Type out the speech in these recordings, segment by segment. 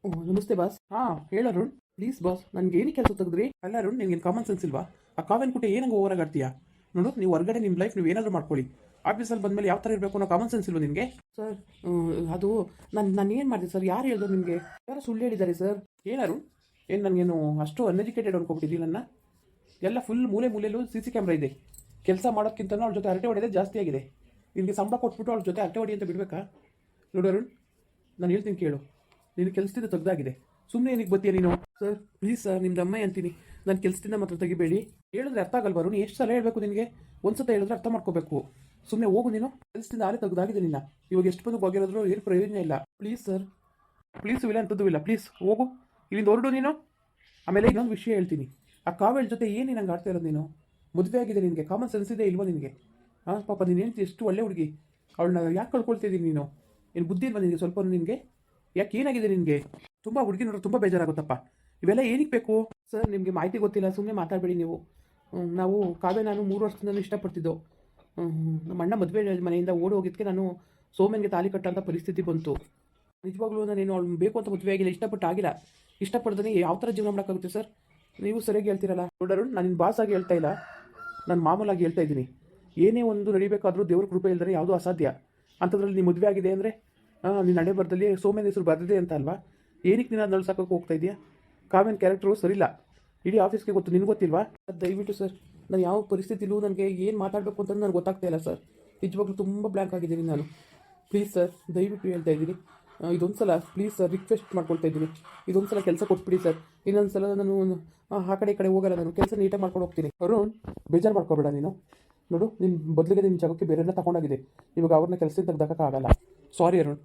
ಓ ನಮಸ್ತೆ ಬಾಸ್. ಹೇಳ Arun. Please boss, ನನ್ಗೆ ಏನಕ್ಕೆ ಕೆಲಸ ತೆಗೆದ್ರಿ? ಅಲ್ಲ ಅರುಣ್, ನಿನ್ಗೇನು ಕಾಮನ್ ಸೆನ್ಸ್ ಇಲ್ವಾ? ಆ ಕಾವೆನ್ ಕುಟೆ ಏನಂಗೆ ಓವರಾಗಿ ಆಡ್ತೀಯಾ? ನೋಡು, ನೀವು ಹೊರಗಡೆ ನಿಮ್ಮ ಲೈಫ್ ನೀವು ಏನಾದರೂ ಮಾಡ್ಕೊಳ್ಳಿ. ಆಫೀಸಲ್ಲಿ ಬಂದಮೇಲೆ ಯಾವ ಥರ ಇರಬೇಕು ಅನ್ನೋ ಕಾಮನ್ ಸೆನ್ಸ್ ಇಲ್ವಾ ನಿಮಗೆ? ಸರ್, ಅದು ನಾನು ಏನು ಮಾಡಿದೆ ಸರ್? ಯಾರು ಹೇಳಿದ್ರು ನಿಮಗೆ? ಯಾರು ಸುಳ್ಳು ಹೇಳಿದ್ದಾರೆ ಸರ್? ಏನಾರು ಏನು ನನಗೇನು ಅಷ್ಟು ಅನ್ಎಜುಕೇಟೆಡ್ ಅನ್ಕೊಬಿಟ್ಟಿದ್ದೀನಿ ನನ್ನ? ಎಲ್ಲ ಫುಲ್ ಮೂಲೆ ಮೂಲೆಯಲ್ಲೂ ಸಿ ಕ್ಯಾಮ್ರಾ ಇದೆ. ಕೆಲಸ ಮಾಡೋಕ್ಕಿಂತನೂ ಅವ್ರ ಜೊತೆ ಹರಟೆ ಹೊಡೆಯೋದೇ ಜಾಸ್ತಿ ಆಗಿದೆ. ನಿನಗೆ ಸಂಬಳ ಕೊಟ್ಬಿಟ್ಟು ಅವ್ರ ಜೊತೆ ಹರಟೆ ಹೊಡಿ ಅಂತ ಬಿಡಬೇಕಾ? ನೋಡು ಅರುಣ್, ನಾನು ಹೇಳ್ತೀನಿ ಕೇಳು. ನೀನು ಕೆಲಸದಿಂದ ತೆಗ್ದಾಗಿದೆ, ಸುಮ್ಮನೆ ಏನಕ್ಕೆ ಬತ್ತೀಯ ನೀನು? ಸರ್ ಪ್ಲೀಸ್ ಸರ್, ನಿಮ್ದು ಅಮ್ಮ ಅಂತೀನಿ, ನಾನು ಕೆಲಸದಿಂದ ಮಾತ್ರ ತೆಗಿಬೇಡಿ. ಹೇಳಿದ್ರೆ ಅರ್ಥ ಆಗಲ್ವಾ? ನೀನು ಎಷ್ಟು ಸಲ ಹೇಳಬೇಕು ನಿನಗೆ? ಒಂದ್ಸತ ಹೇಳಿದ್ರೆ ಅರ್ಥ ಮಾಡ್ಕೋಬೇಕು. ಸುಮ್ಮನೆ ಹೋಗು ನೀನು. ಕೆಲಸದಿಂದ ಆಲೇ ತೆಗ್ದಾಗಿದೆ ನಿನ್ನ. ಇವಾಗ ಎಷ್ಟು ಬಂದು ಹೋಗಿರೋದ್ರು ಏನು ಪ್ರಯೋಜನ ಇಲ್ಲ. ಪ್ಲೀಸ್ ಸರ್, ಪ್ಲೀಸು ಇಲ್ಲ ಅಂತದ್ದು ಇಲ್ಲ. ಪ್ಲೀಸ್ ಹೋಗು, ಇಲ್ಲಿಂದ ಹೊರಡು ನೀನು. ಆಮೇಲೆ ಇನ್ನೊಂದು ವಿಷಯ ಹೇಳ್ತೀನಿ. ಆ ಕಾವೇಳ ಜೊತೆ ಏನು ನೀನು ಹಂಗೆ ಆಡ್ತಾ ಇರೋದು? ನೀನು ಮದುವೆ ಆಗಿದೆ, ನಿನಗೆ ಕಾಮನ್ ಸೆನ್ಸ್ ಇದೆ ಇಲ್ವೋ ನಿನಗೆ? ಪಾಪ ನೀನು ಹೇಳ್ತಿ ಎಷ್ಟು ಒಳ್ಳೆ ಹುಡುಗಿ, ಅವಳನ್ನ ಯಾಕೆ ಕಳ್ಕೊಳ್ತಿದ್ದೀನಿ ನೀನು? ಏನು ಬುದ್ಧಿ ಇಲ್ವಾ ನಿನಗೆ ಸ್ವಲ್ಪ? ನಿನಗೆ ಯಾಕೆ ಏನಾಗಿದೆ ನಿನಗೆ? ತುಂಬ ಹುಡುಗಿ ನೋಡ್ರೆ ತುಂಬ ಬೇಜಾರಾಗುತ್ತಪ್ಪ. ಇವೆಲ್ಲ ಏನಕ್ಕೆ ಬೇಕು? ಸರ್ ನಿಮಗೆ ಮಾಹಿತಿ ಗೊತ್ತಿಲ್ಲ, ಸುಮ್ಮನೆ ಮಾತಾಡಬೇಡಿ ನೀವು. ನಾವು ಕಾವ್ಯ ನಾನು 3 ವರ್ಷದಿಂದ ಇಷ್ಟಪಡ್ತಿದ್ದೋ. ನಮ್ಮ ಅಣ್ಣ ಮದುವೆ ಮನೆಯಿಂದ ಓಡಿ ಹೋಗಿದ್ದಕ್ಕೆ ನಾನು ಸೋಮನ್ಗೆ ತಾಲಿ ಕಟ್ಟೋಂಥ ಪರಿಸ್ಥಿತಿ ಬಂತು. ನಿಜವಾಗ್ಲೂ ನಾನೇನು ಅವ್ಳು ಬೇಕು ಅಂತ ಮದುವೆ ಆಗಿಲ್ಲ, ಇಷ್ಟಪಟ್ಟು ಆಗಿಲ್ಲ. ಇಷ್ಟಪಡ್ದೇ ಯಾವ ಥರ ಜೀವನ ಮಾಡೋಕ್ಕಾಗುತ್ತೆ ಸರ್? ನೀವು ಸರಿಯಾಗಿ ಹೇಳ್ತೀರಲ್ಲ. ನೋಡೋರು, ನಾನು ನಿನ್ನ ಬಾಸ್ ಆಗಿ ಹೇಳ್ತಾ ಇಲ್ಲ, ನಾನು ಮಾಮೂಲಾಗಿ ಹೇಳ್ತಾ ಇದ್ದೀನಿ. ಏನೇ ಒಂದು ನಡಿಬೇಕಾದ್ರೂ ದೇವ್ರ ಕೃಪೆ ಇಲ್ಲದ್ರೆ ಯಾವುದೂ ಅಸಾಧ್ಯ. ಅಂಥದ್ರಲ್ಲಿ ನೀನು ಮದುವೆ ಆಗಿದೆ ಅಂದರೆ ನಿನ್ನ ಹಣೆ ಬರದಲ್ಲಿ ಸೋಮೇನ್ ಹೆಸರು ಬರದಿದೆ ಅಂತ ಅಲ್ವಾ? ಏನಕ್ಕೆ ನೀನು ಅದನ್ನ ಸಾಕೋಕೆ ಹೋಗ್ತಾ ಇದೆಯಾ? ಕಾವ್ಯನ ಕ್ಯಾರೆಕ್ಟ್ರು ಸರಿಯಿಲ್ಲ, ಇಡೀ ಆಫೀಸ್ಗೆ ಗೊತ್ತು. ನಿನ್ಗೆ ಗೊತ್ತಿಲ್ವಾ? ದಯವಿಟ್ಟು ಸರ್, ನಾನು ಯಾವ ಪರಿಸ್ಥಿತಿಲೂ ನನಗೆ ಏನು ಮಾತಾಡಬೇಕು ಅಂತ ನನಗೆ ಗೊತ್ತಾಗ್ತಾ ಇಲ್ಲ ಸರ್. ನಿಜವಾಗ್ಲೂ ತುಂಬ ಬ್ಲ್ಯಾಂಕ್ ಆಗಿದ್ದೀನಿ ನಾನು. ಪ್ಲೀಸ್ ಸರ್, ದಯವಿಟ್ಟು ಹೇಳ್ತಾ ಇದ್ದೀನಿ, ಇದೊಂದು ಸಲ ಪ್ಲೀಸ್ ಸರ್ ರಿಕ್ವೆಸ್ಟ್ ಮಾಡ್ಕೊಳ್ತಾ ಇದ್ದೀನಿ. ಇದೊಂದು ಸಲ ಕೆಲಸ ಕೊಟ್ಬಿಡಿ ಸರ್. ಇನ್ನೊಂದು ಸಲ ನಾನು ಆ ಕಡೆ ಈ ಕಡೆ ಹೋಗಲ್ಲ, ನಾನು ಕೆಲಸ ನೀಟಾಗಿ ಮಾಡ್ಕೊಂಡು ಹೋಗ್ತೀನಿ. ಅರುಣ್, ಬೇಜಾರು ಮಾಡ್ಕೊಬೇಡ ನೀನು. ನೋಡು, ನಿನ್ನ ಬದಲಿಗೆ ನಿನ್ನ ಜಾಗಕ್ಕೆ ಬೇರೆಲ್ಲ ತಗೊಂಡಾಗಿದೆ. ಇವಾಗ ಅವ್ರನ್ನ ಕೆಲಸದಿಂದ ತೆಗ್ದಾಕೋಕ್ಕಾಗಲ್ಲ. ಸಾರಿ ಅರುಣ್.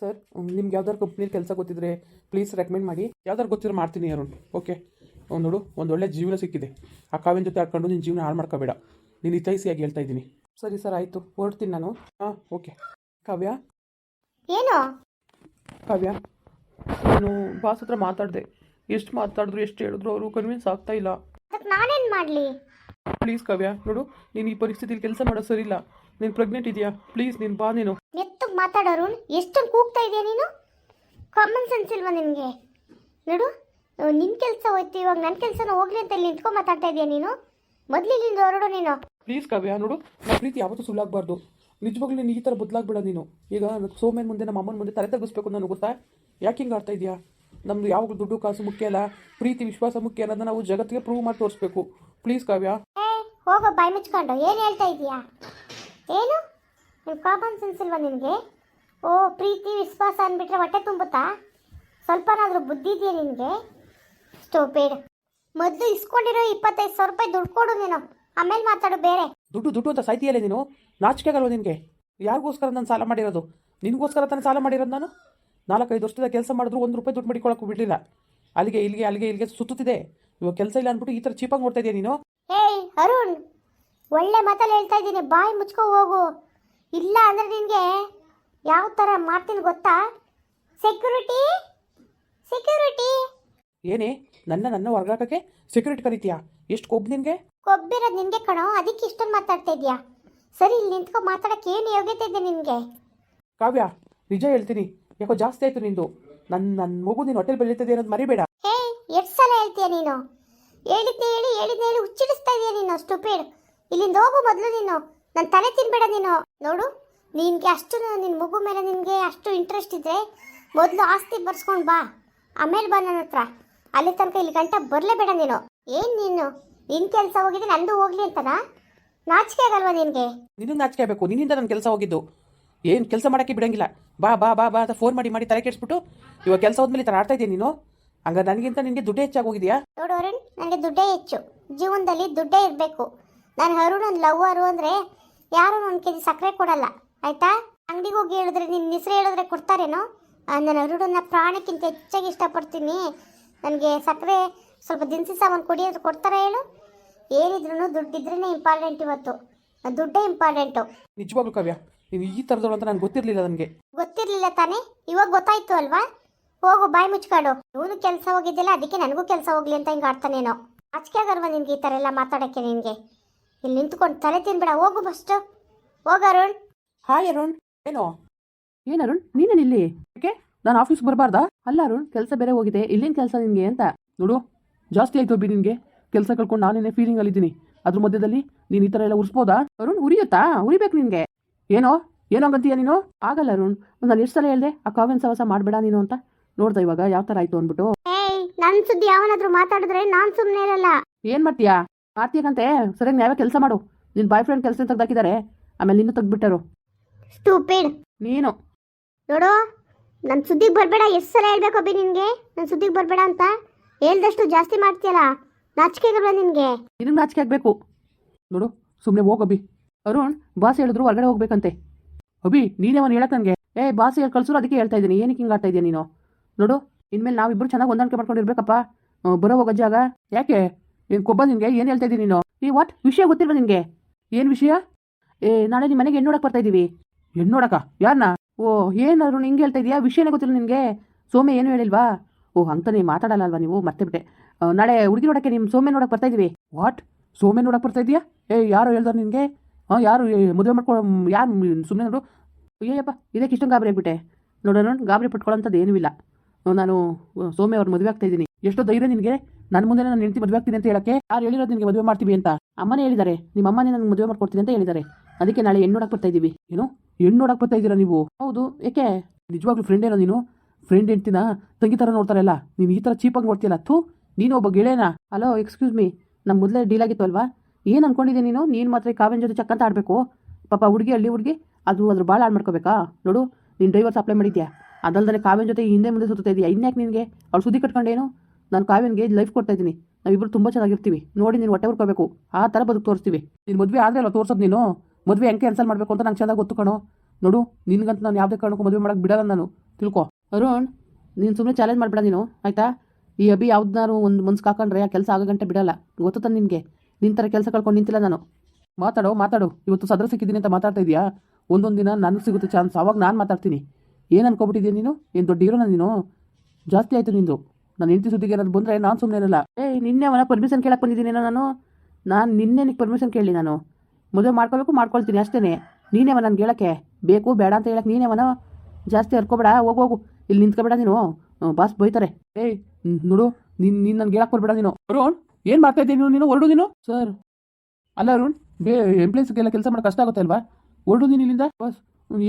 ಸರ್, ನಿಮ್ಗೆ ಯಾವ್ದಾದ್ರು ಕಂಪ್ನಿಯಲ್ಲಿ ಕೆಲಸ ಗೊತ್ತಿದ್ರೆ ಪ್ಲೀಸ್ ರೆಕಮೆಂಡ್ ಮಾಡಿ. ಯಾವ್ದಾರು ಗೊತ್ತಿದ್ರೆ ಮಾಡ್ತೀನಿ ಅರುಣ್. ಓಕೆ, ನೋಡು, ಒಂದು ಒಳ್ಳೆ ಜೀವನ ಸಿಕ್ಕಿದೆ. ಆ ಕಾವ್ಯನ ಜೊತೆ ಆಡ್ಕೊಂಡು ನಿನ್ನ ಜೀವನ ಹಾಳು ಮಾಡ್ಕೋಬೇಡ. ನೀನು ಹಿತೈಷಿಯಾಗಿ ಹೇಳ್ತಾ ಇದ್ದೀನಿ. ಸರಿ ಸರ್, ಆಯಿತು, ಹೊರಡ್ತೀನಿ ನಾನು. ಓಕೆ. ಕಾವ್ಯ, ಏನು ಕಾವ್ಯ, ನಾನು ಬಾಸ್ ಹತ್ರ ಮಾತಾಡಿದೆ. ಎಷ್ಟು ಮಾತಾಡಿದ್ರು ಎಷ್ಟು ಹೇಳಿದ್ರು ಅವರು ಕನ್ವಿನ್ಸ್ ಆಗ್ತಾ ಇಲ್ಲ. ಅದಕ್ಕೆ ನಾನೇನು ಮಾಡಲಿ? ಪ್ಲೀಸ್ ಕಾವ್ಯ, ನೋಡು, ನೀನು ಈ ಪರಿಸ್ಥಿತಿಲಿ ಕೆಲಸ ಮಾಡೋದು ಸರಿಯಿಲ್ಲ. ನೀನು ಪ್ರೆಗ್ನೆಂಟ್ ಇದೆಯಾ? ಪ್ಲೀಸ್ ನೀನು ಬಾ. ನೀನು ಎತ್ತಗೆ ಮಾತಾಡೋರು ಎಷ್ಟೊಂದು ಕೂಗ್ತಾ ಇದೆಯಾ ನೀನು? ಕಾಮನ್ ಸೆನ್ಸ್ ಇಲ್ವಾ ನಿನಗೆ? ನೋಡು, ನಿನ್ನ ಕೆಲಸ ಹೋಯ್ತು, ಇವಾಗ ನನ್ನ ಕೆಲಸನ ಹೋಗ್ಲಿ ಅಂತ ಇಲ್ಲಿ ನಿಂತ್ಕೊಂಡು ಮಾತಾಡ್ತಾ ಇದೆಯಾ ನೀನು? ಮೊದಲು ಇಲ್ಲಿಂದ ಹೊರಡು ನೀನು. ಪ್ಲೀಸ್ ಕಾವ್ಯ, ನೋಡು, ನನ್ನ ಪ್ರೀತಿ ಯಾವತ್ತೂ ಸುಳ್ಳಾಗಬಾರ್ದು. ನಿಜವಾಗ್ಲೂ ನೀನು ಈ ಥರ ಬದಲಾಗ್ಬೇಡ ನೀನು. ಈಗ ಸೋಮೇನ್ ಮುಂದೆ ನಮ್ಮ ಅಮ್ಮನ ಮುಂದೆ ತಲೆ ತಗ್ಗಿಸ್ಬೇಕು ನನಗೆ ಗೊತ್ತಾ? ಯಾಕೆ ಹಿಂಗೆ ಆಡ್ತಾ ಇದೆಯಾ? ನಮ್ಮದು ಯಾವಾಗಲೂ ದುಡ್ಡು ಕಾಸು ಮುಖ್ಯ ಅಲ್ಲ, ಪ್ರೀತಿ ವಿಶ್ವಾಸ ಮುಖ್ಯ ಅನ್ನೋದನ್ನ ನಾವು ಜಗತ್ತಿಗೆ ಪ್ರೂವ್ ಮಾಡಿ ತೋರಿಸ್ಬೇಕು. ಪ್ಲೀಸ್ ಕಾವ್ಯ. ಹೋಗೋ, ಬಾಯಿ ಮುಚ್ಕೊಂಡು ಏನು ಹೇಳ್ತಾ ಇದೀಯಾ? ಏನು ಕಾಮನ್ ಸೆನ್ಸ್ ಇಲ್ವಾ ನಿನಗೆ? ಓ, ಪ್ರೀತಿ ವಿಶ್ವಾಸ ಅಂದ್ಬಿಟ್ರೆ ಹೊಟ್ಟೆ ತುಂಬುತ್ತಾ? ಸ್ವಲ್ಪನಾದರೂ ಬುದ್ಧಿ ಇದೆಯಾ ನಿನಗೆ? ಸ್ಟೂಪಿಡ್. ಮೊದಲು ಇಸ್ಕೊಂಡಿರೋ 25,000 ರೂಪಾಯಿ ದುಡ್ಡು ಕೊಡು ನೀನು, ಆಮೇಲೆ ಮಾತಾಡು ಬೇರೆ. ದುಡ್ಡು ಅಂತ ಸಾಯ್ತೀಯಲ್ಲ ನೀನು? ನಾಚಿಕೆ ಆಗಲ್ವ ನಿನಗೆ? ಯಾರಿಗೋಸ್ಕರ ನಾನು ಸಾಲ ಮಾಡಿರೋದು? ನಿನಗೋಸ್ಕರ ತಾನೇ ಸಾಲ ಮಾಡಿರೋದು ನಾನು. 4-5 ವರ್ಷದ ಕೆಲಸ ಮಾಡಿದ್ರು 1 ರೂಪಾಯಿ ದುಡ್ಡು ಮಡಿಕೊಳ್ಳೋಕೆ ಬಿಡಲಿಲ್ಲ. ಅಲ್ಲಿಗೆ ಇಲ್ಲಿಗೆ ಸುತ್ತುತ್ತಿದೆ. ಇವಾಗ ಕೆಲಸ ಇಲ್ಲ ಅಂದ್ಬಿಟ್ಟು ಈ ಥರ ಚೀಪಾಗಿ ನೋಡ್ತಾ ಇದೆಯಾ ನೀನು? ಏಯ್ ಅರುಣ್, ಒಳ್ಳೆ ಮಾತಲ್ಲಿ ಹೇಳ್ತಾ ಇದ್ದೀನಿ, ಬಾಯಿ ಮುಚ್ಕೊ ಹೋಗು. ಇಲ್ಲ ಅಂದರೆ ನಿನಗೆ ಯಾವ ಥರ ಮಾಡ್ತೀನಿ ಗೊತ್ತಾ? Security security. ಏನೇ ನನ್ನ ಹೊರಗಾಕಕ್ಕೆ ಸೆಕ್ಯೂರಿಟಿ ಕರೀತೀಯಾ? ಎಷ್ಟು ಕೊಬ್ಬು ನಿನಗೆ? ಕೊಬ್ಬಿರೋದು ನಿನಗೆ ಕಣೋ, ಅದಕ್ಕೆ ಇಷ್ಟೊಂದು ಮಾತಾಡ್ತಾ ಇದೆಯಾ? ಸರಿ, ಇಲ್ಲಿ ನಿಂತ್ಕೊ ಮಾತಾಡೋಕ್ಕೆ ಏನು ಯೋಗ್ಯತೆ ಇದೆ ನಿನಗೆ? ಕಾವ್ಯ, ನಿಜ ಹೇಳ್ತೀನಿ, ಯಾಕೋ ಜಾಸ್ತಿ ಆಯಿತು ನಿಂದು. ನನ್ನ ಮಗು ನೀನು ಹೋಟೆಲ್ ಬೆಳೀತದೆ ಅನ್ನೋದು ಮರಿಬೇಡ. ಏಯ್, ಎಷ್ಟು ಸಲ ಹೇಳ್ತೀಯ ನೀನು? ಹೇಳಿದ್ದೆ ಹೇಳಿ ಹುಚ್ಚಿಡಿಸ್ತಾ ಇದೆಯಾ ನೀನು? ಸ್ಟುಪಿಡ್. ಇಲ್ಲಿಂದ ಹೋಗು ಮೊದಲು ನೀನು. ನನ್ನ ತಲೆ ತಿನ್ಬೇಡ ನೀನು. ನೋಡು, ನಿನಗೆ ಅಷ್ಟು ನಿನ್ನ ಮಗು ಮೇಲೆ ನಿನಗೆ ಅಷ್ಟು ಇಂಟ್ರೆಸ್ಟ್ ಇದ್ದರೆ ಮೊದಲು ಆಸ್ತಿ ಬರ್ಸ್ಕೊಂಡು ಬಾ, ಆಮೇಲೆ ಬಾ ನನ್ನ ಹತ್ರ. ಅಲ್ಲಿ ತನಕ ಇಲ್ಲಿ ಗಂಟ ಬರಲೇಬೇಡ ನೀನು. ಏನು ನೀನು ನಿನ್ನ ಕೆಲಸ ಹೋಗಿದೆ, ನಂದು ಹೋಗ್ಲಿ ಅಂತನಾ? ನಾಚಿಕೆ ಆಗಲ್ವಾ ನಿನಗೆ? ನಿನ್ನ ನಾಚಿಕೆ ಆಗಬೇಕು. ನಿನ್ನಿಂದ ನನ್ನ ಕೆಲಸ ಹೋಗಿದ್ದು. ಏನು ಕೆಲಸ ಮಾಡೋಕ್ಕೆ ಬಿಡಂಗಿಲ್ಲ. ಬಾ ಬಾ ಬಾ ಬಾ ಅಂತ ಫೋನ್ ಮಾಡಿ ತಲೆ ಕೆಡಿಸ್ಬಿಟ್ಟು ಇವಾಗ ಕೆಲಸ ಹೋದ್ಮೇಲೆ ಈ ಥರ ಆಡ್ತಾ ಇದೆಯಾ ನೀನು? ಹಂಗ ನನಗಿಂತ ನಿನಗೆ ದುಡ್ಡೇ ಹೆಚ್ಚಾಗಿ ಹೋಗಿದೆಯಾ? ನೋಡು ಅರುಣ್, ನನಗೆ ದುಡ್ಡೇ ಹೆಚ್ಚು. ಜೀವನದಲ್ಲಿ ದುಡ್ಡೇ ಇರಬೇಕು. ನಾನು ಅರುಣ್ ಲವ್ವರು ಅಂದರೆ ಯಾರು 1 kg ಸಕ್ಕರೆ ಕೊಡಲ್ಲ, ಆಯಿತಾ? ಅಂಗಡಿಗೆ ಹೋಗಿ ಹೇಳಿದ್ರೆ, ನಿನ್ನ ಹೆಸರು ಹೇಳಿದ್ರೆ ಕೊಡ್ತಾರೇನೋ? ನಾನು ಅರುಣನ್ನ ಪ್ರಾಣಕ್ಕಿಂತ ಹೆಚ್ಚಾಗಿ ಇಷ್ಟಪಡ್ತೀನಿ. ನನಗೆ ಸಕ್ಕರೆ ಸ್ವಲ್ಪ ದಿನಸಿ ಸಾಮಾನು ಕೊಡಿ ಅಂದ್ರೆ ಕೊಡ್ತಾರೆ ಹೇಳು? ಏನಿದ್ರು ದುಡ್ಡಿದ್ರೇ ಇಂಪಾರ್ಟೆಂಟ್. ಇವತ್ತು ದುಡ್ಡೇ ಇಂಪಾರ್ಟೆಂಟು. ನಿಜವಾಗ್ಲೂ ಕಾವ್ಯ, ನೀನು ಈ ಥರದವಳು ಅಂತ ನನಗೆ ಗೊತ್ತಿರಲಿಲ್ಲ. ನನಗೆ ಗೊತ್ತಿರಲಿಲ್ಲ ತಾನೇ? ಇವಾಗ ಗೊತ್ತಾಯ್ತು ಅಲ್ವಾ? ಹೋಗು, ಬಾಯಿ ಮುಚ್ಕಾಡು. ಇವನು ಕೆಲಸ ಹೋಗಿದ್ದಿಲ್ಲ, ಅದಕ್ಕೆ ನನಗೂ ಕೆಲಸ ಹೋಗ್ಲಿ ಅಂತ ಹಿಂಗೆ ಆಡ್ತಾನೇನೋ. ಆಚಿಕೆ ಆಗಲ್ವಾ ನಿನಗೆ ಈ ಥರ ಎಲ್ಲ ಮಾತಾಡೋಕ್ಕೆ? ನಿನಗೆ ಇಲ್ಲಿ ನಿಂತ್ಕೊಂಡು ತಲೆ ತಿನ್ಬೇಡ. ಹೋಗು ಫಸ್ಟು, ಹೋಗ ಅರುಣ್. ಹಾಯ್ ಅರುಣ್. ಏನು ಅರುಣ್, ನೀನೇನಿಲ್ಲಿ? ಯಾಕೆ ನಾನು ಆಫೀಸ್ಗೆ ಬರಬಾರ್ದಾ? ಅಲ್ಲ ಅರುಣ್, ಕೆಲಸ ಬೇರೆ ಹೋಗಿದೆ, ಇಲ್ಲಿನ ಕೆಲಸ ನಿನಗೆ ಅಂತ. ನೋಡು, ಜಾಸ್ತಿ ಆಯ್ತು ಅಬ್ಬಿ ನಿನಗೆ. ಕೆಲಸ ಕಳ್ಕೊಂಡು ನಾನೇನೇ ಫೀಲಿಂಗಲ್ಲಿದ್ದೀನಿ. ಅದ್ರ ಮಧ್ಯದಲ್ಲಿ ನೀನು ಈ ಥರ ಎಲ್ಲ ಉರಿಸ್ಬೋದಾ? ಅರುಣ್, ಉರಿಯುತ್ತಾ? ಉರಿಬೇಕು ನಿನಗೆ. ಏನೋ ಏನೋ ಅಂತೀಯ ನೀನು? ಆಗಲ್ಲ ಅರುಣ್, ನಾನು ಎಷ್ಟು ಸಲ ಹೇಳಿದೆ ಆ ಕಾವ್ಯನ ಸಹವಾಸ ಮಾಡಬೇಡ ನೀನು ಅಂತ. ನೋಡ್ದ ಇವಾಗ ಯಾವ ಥರ ಆಯ್ತು ಅಂದ್ಬಿಟ್ಟು. ಏಯ್, ನನ್ನ ಸುದ್ದಿ ಯಾವನಾದ್ರೂ ಮಾತಾಡಿದ್ರೆ ನಾನು ಸುಮ್ಮನೆ ಇರಲ್ಲ. ಏನು ಮಾಡ್ತೀಯಾ? ಮಾಡ್ತೀಯಂತೆ ಸರಿಯಾಗಿ ನ್ಯಾಯ ಕೆಲಸ ಮಾಡು. ನಿನ್ನ ಬಾಯ್ ಫ್ರೆಂಡ್ ಕೆಲಸ ತೆಗ್ದಾಕಿದ್ದಾರೆ, ಆಮೇಲೆ ನಿನ್ನೂ ತೆಗ್ದುಬಿಟ್ಟರು. ಸ್ಟೂಪಿಡ್ ನೀನು ನೋಡು, ನನ್ನ ಸುದ್ದಿಗೆ ಬರಬೇಡ. ಎಷ್ಟು ಸಲ ಹೇಳ್ಬೇಕು ಅಬ್ಬಿ ನಿನಗೆ ನನ್ನ ಸುದ್ದಿಗೆ ಬರಬೇಡ ಅಂತ? ಹೇಳ್ದಷ್ಟು ಜಾಸ್ತಿ ಮಾಡ್ತೀಯಲ್ಲ, ನಾಚಿಕೆಗಲ್ವ ನಿನಗೆ? ನಿನಗೆ ನಾಚಿಕೆ ಆಗಬೇಕು. ನೋಡು, ಸುಮ್ಮನೆ ಹೋಗು ಅಭಿ. ಅರುಣ್, ಬಾಸ್ ಹೇಳಿದ್ರು ಹೊರಗಡೆ ಹೋಗ್ಬೇಕಂತೆ. ಅಭಿ, ನೀನೇ ಅವನು ಹೇಳಕ್ ನನಗೆ. ಬಾಸ್ ಹೇಳಿ ಕಳ್ಸೋರು, ಅದಕ್ಕೆ ಹೇಳ್ತಾ ಇದ್ದೀನಿ. ಏನಕ್ಕೆ ಹಿಂಗೆ ಆಡ್ತಾ ಇದೆಯಾ ನೀನು? ನೋಡು, ಇನ್ಮೇಲೆ ನಾವಿಬ್ಬರು ಚೆನ್ನಾಗಿ ಹೊಂದಾಣಿಕೆ ಮಾಡ್ಕೊಂಡಿರ್ಬೇಕಪ್ಪ. ಬರೋ ಹೋಗೋಜಾಗ ಯಾಕೆ ಏನು ಕೊಬ್ಬ ನಿನಗೆ? ಏನು ಹೇಳ್ತಾ ಇದ್ದೀನಿ ನೀನು? ವಾಟ್ ವಿಷಯ ಗೊತ್ತಿಲ್ವ ನಿನಗೆ? ಏನು ವಿಷಯ? ನಾಳೆ ನಿಮ್ಮ ಮನೆಗೆ ಹೆಣ್ಣು ನೋಡಕ್ಕೆ ಬರ್ತಾ ಇದ್ದೀವಿ. ಹೆಣ್ಣು ನೋಡಕ್ಕ? ಯಾರನ್ನ? ಓ, ಏನಾದ್ರು ಹಿಂಗೆ ಹೇಳ್ತಾ ಇದೆಯಾ? ವಿಷಯನೇ ಗೊತ್ತಿಲ್ಲ ನಿನಗೆ? ಸೋಮೆ ಏನು ಹೇಳಿಲ್ವಾ? ಓ, ಅಂತಾನೆ ಮಾತಾಡಲ್ಲ ಅಲ್ವಾ ನೀವು? ಮತ್ತೆ ಬಿಟ್ಟೆ. ನಾಳೆ ಹುಡುಗಿ ನೋಡಕ್ಕೆ ನಿಮ್ಮ ಸೋಮೆ ನೋಡಕ್ಕೆ ಬರ್ತಾ ಇದೀವಿ. ವಾಟ್? ಸೋಮೆ ನೋಡಕ್ಕೆ ಬರ್ತಾ ಇದೆಯಾ? ಯಾರು ಹೇಳ್ದಾರ ನಿನಗೆ? ಯಾರು ಮದುವೆ ಮಾಡ್ಕೊ? ಯಾರು? ಸುಮ್ಮನೆ ನೋಡು. ಅಯ್ಯಪ್ಪ, ಇದಕ್ಕೆ ಇಷ್ಟೊಂದು ಗಾಬರಿ ಆಗ್ಬಿಟ್ಟೆ. ನೋಡೋಣ, ಗಾಬರಿ ಪಟ್ಕೊಳ್ಳೋಂಥದ್ದು ಏನೂ ಇಲ್ಲ. ನಾನು ಸೋಮೆ ಅವ್ರ ಮದುವೆ ಆಗ್ತಾ ಇದ್ದೀನಿ. ಎಷ್ಟೋ ಧೈರ್ಯ ನಿನಗೆ? ನನ್ನ ಮುಂದೆ ನಾನು ಹೆಂಡತಿ ಮದುವೆ ಆಗ್ತೀನಿ ಅಂತ ಹೇಳಕ್ಕೆ? ಯಾರು ಹೇಳಿರೋದು ನಿನಗೆ ಮದುವೆ ಮಾಡ್ತೀವಿ ಅಂತ? ಅಮ್ಮನೇ ಹೇಳಿದ್ದಾರೆ. ನಿಮ್ಮ ಅಮ್ಮನೇ ನನಗೆ ಮದುವೆ ಮಾಡ್ಕೊಡ್ತೀನಿ ಅಂತ ಹೇಳಿದ್ದಾರೆ. ಅದಕ್ಕೆ ನಾಳೆ ಹೆಣ್ಣು ನೋಡಕ್ಕೆ ಬರ್ತಾ ಇದ್ದೀವಿ. ಏನು ಹೆಣ್ಣು ನೋಡಕ್ಕೆ ಬರ್ತಾ ಇದ್ದೀರಾ ನೀವು? ಹೌದು. ಏಕೆ? ನಿಜವಾಗ್ಲೂ ಫ್ರೆಂಡ್ ಏನೋ ನೀನು? ಫ್ರೆಂಡ್ ಹೆಂಡ್ತಿನ ತಂಗಿ ಥರ ನೋಡ್ತಾರಲ್ಲ, ನೀನು ಈ ಥರ ಚೀಪಾಗಿ ನೋಡ್ತೀಯಲ್ಲ. ಥೂ, ನೀನು ಒಬ್ಬ ಗೆಳೆಯನಾ? ಹಲೋ, ಎಕ್ಸ್ಕ್ಯೂಸ್ ಮೀ, ನಮ್ಮ ಮೊದಲೇ ಡೀಲ್ ಆಗಿತ್ತು ಅಲ್ವಾ? ಏನು ಅನ್ಕೊಂಡಿದ್ದೆ ನೀನು? ನೀನು ಮಾತ್ರ ಕಾವ್ಯನ ಜೊತೆ ಚಕ್ಕಂತ ಆಡಬೇಕು. ಪಾಪ ಹುಡುಗಿ, ಹಳ್ಳಿ ಹುಡುಗಿ, ಅದು ಅದ್ರ ಭಾಳ ಹಾಳು ಮಾಡ್ಕೋಬೇಕಾ? ನೋಡು, ನೀನು ಡೈವರ್ಸ್ ಅಪ್ಲೈ ಮಾಡಿದ್ಯಾ. ಅದಲ್ದೇ ಕಾವ್ಯನ ಜೊತೆ ಹಿಂದೆ ಮುಂದೆ ಸುತ್ತಾ ಇದೆಯಾ. ಇನ್ಯಾಕೆ ನಿನಗೆ? ಅವ್ಳು ಸುದ್ದಿ ಕಟ್ಕೊಂಡೇನು? ನಾನು ಕಾವ್ಯನಿಗೆ ಲೈಫ್ ಕೊಡ್ತಾ ಇದ್ದೀನಿ. ನಾವಿಬ್ಬರು ತುಂಬ ಚೆನ್ನಾಗಿರ್ತೀವಿ. ನೋಡಿ, ನೀನು ಹೊಟ್ಟೆ ಹುರ್ಕೋಬೇಕು. ಆ ಥರ ಬದುಕು ತೋರಿಸ್ತೀವಿ. ನೀನು ಮದುವೆ ಆದರೆ ಅಲ್ಲ ತೋರ್ಸೋದು. ನೀನು ಮದುವೆ ಹೆಂಗೆ ಕ್ಯಾನ್ಸಲ್ ಮಾಡಬೇಕು ಅಂತ ನಂಗೆ ಚೆನ್ನಾಗಿ ಗೊತ್ತು ಕಣೋ. ನೋಡು, ನಿನ್ಗಂತ ನಾನು ಯಾವುದೇ ಕಾರಣಕ್ಕೂ ಮದುವೆ ಮಾಡೋಕ್ಕೆ ಬಿಡಲ್ಲ ನಾನು. ತಿಳ್ಕೊ. ಅರುಣ್, ನೀನು ಸುಮ್ಮನೆ ಚಾಲೆಂಜ್ ಮಾಡಬೇಡ ನೀನು, ಆಯಿತಾ? ಈ ಅಭಿ ಯಾವ್ದಾರು ಒಂದು ಮನ್ಸು ಹಾಕೊಂಡ್ರೆ ಆ ಕೆಲಸ ಆಗೋ ಗಂಟೆ ಬಿಡಲ್ಲ. ಗೊತ್ತು ನಿನಗೆ? ನಿನ್ನ ಥರ ಕೆಲಸ ಕಳ್ಕೊಂಡು ನಿಂತಿಲ್ಲ ನಾನು. ಮಾತಾಡು. ಇವತ್ತು ಸದ್ರ ಸಿಕ್ಕಿದ್ದೀನಿ ಅಂತ ಮಾತಾಡ್ತಾ ಇದೆಯಾ? ಒಂದೊಂದು ದಿನ ನನಗೆ ಸಿಗುತ್ತೆ ಚಾನ್ಸ್, ಅವಾಗ ನಾನು ಮಾತಾಡ್ತೀನಿ. ಏನು ಅನ್ಕೊಬಿಟ್ಟಿದ್ಯಾ ನೀನು? ಏನು ದೊಡ್ಡ ಹೀರೋನ ನೀನು? ಜಾಸ್ತಿ ಆಯಿತು ನಿಂದು. ನಾನು ಹೆಂಡತಿ ಸುದ್ದಿಗೆ ಏನಾದ್ರು ಬಂದರೆ ನಾನು ಸುಮ್ಮನೆ ಇರಲ್ಲ. ನಿನ್ನೆ ಅವನ ಪರ್ಮಿಷನ್ ಕೇಳಕ್ಕೆ ಬಂದಿದ್ದೀನೇನೋ ನಾನು ನಿನ್ನೆ ಪರ್ಮಿಷನ್ ಕೇಳಿ ನಾನು ಮದುವೆ ಮಾಡ್ಕೊಳ್ತೀನಿ ಅಷ್ಟೇ. ನೀನೇ ನನಗೆ ಹೇಳಕ್ಕೆ ಬೇಕು ಬೇಡ ಅಂತ ಹೇಳಕ್ಕೆ ನೀನೇ ಜಾಸ್ತಿ ಹರ್ಕೋಬೇಡ. ಹೋಗು, ಇಲ್ಲಿ ನಿಂತ್ಕೋಬೇಡ ನೀನು. ಬಾಸ್ ಬೈತಾರೆ. ನೋಡು, ನೀನು ನನಗೆ ಹೇಳಕ್ಕೆ ಬರ್ಬೇಡ ನೀನು. ಅರುಣ್, ಏನು ಮಾಡ್ತಾ ಇದ್ದೀನಿ ನೀನು? ಹೊರಡು ನೀನು. ಸರ್, ಅಲ್ಲ ಅರುಣ್, ಎಂಪ್ಲಾಯ್ಸ್ಗೆಲ್ಲ ಕೆಲಸ ಮಾಡೋಕೆ ಕಷ್ಟ ಆಗುತ್ತೆ ಅಲ್ವಾ? ಹೊರಡು ನೀನು ಇಲ್ಲಿಂದ. ಬಾಸ್,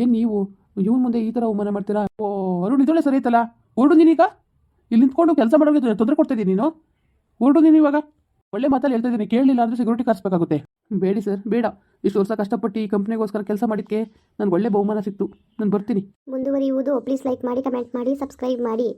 ಏನು ನೀವು ಇವನ್ ಮುಂದೆ ಈ ಥರ ಅವಮಾನ ಮಾಡ್ತೀರಾ? ಓ ಅರುಣ್, ಇದೊಳ್ಳೆ ಸರಿ ಐತಲ್ಲ. ಹೊರಡು ನೀನೀಗ. ಇಲ್ಲಿ ನಿಂತ್ಕೊಂಡು ಕೆಲಸ ಮಾಡೋಕ್ಕೆ ತೊಂದರೆ ಕೊಡ್ತಾ ಇದ್ದೀನಿ ನೀನು. ಹೊರಡು ನೀನು ಇವಾಗ. ಒಳ್ಳೆ ಮಾತಲ್ಲಿ ಹೇಳ್ತಾ ಇದ್ದೀನಿ. ಕೇಳಲಿಲ್ಲ ಅಂದರೆ ಸೆಕ್ಯೂರಿಟಿ ಕರೆಸ್ಬೇಕಾಗುತ್ತೆ. ಬೇಡಿ ಸರ್, ಬೇಡ. ಇಷ್ಟು ವರ್ಷ ಕಷ್ಟಪಟ್ಟು ಈ ಕಂಪ್ನಿಗೋಸ್ಕರ ಕೆಲಸ ಮಾಡಿದ್ದಕ್ಕೆ ನನಗೆ ಒಳ್ಳೆ ಬಹುಮಾನ ಸಿಕ್ತು. ನಾನು ಬರ್ತೀನಿ. ಮುಂದುವರಿಯುವುದು. ಪ್ಲೀಸ್ ಲೈಕ್ ಮಾಡಿ, ಕಮೆಂಟ್ ಮಾಡಿ, ಸಬ್ಸ್ಕ್ರೈಬ್ ಮಾಡಿ.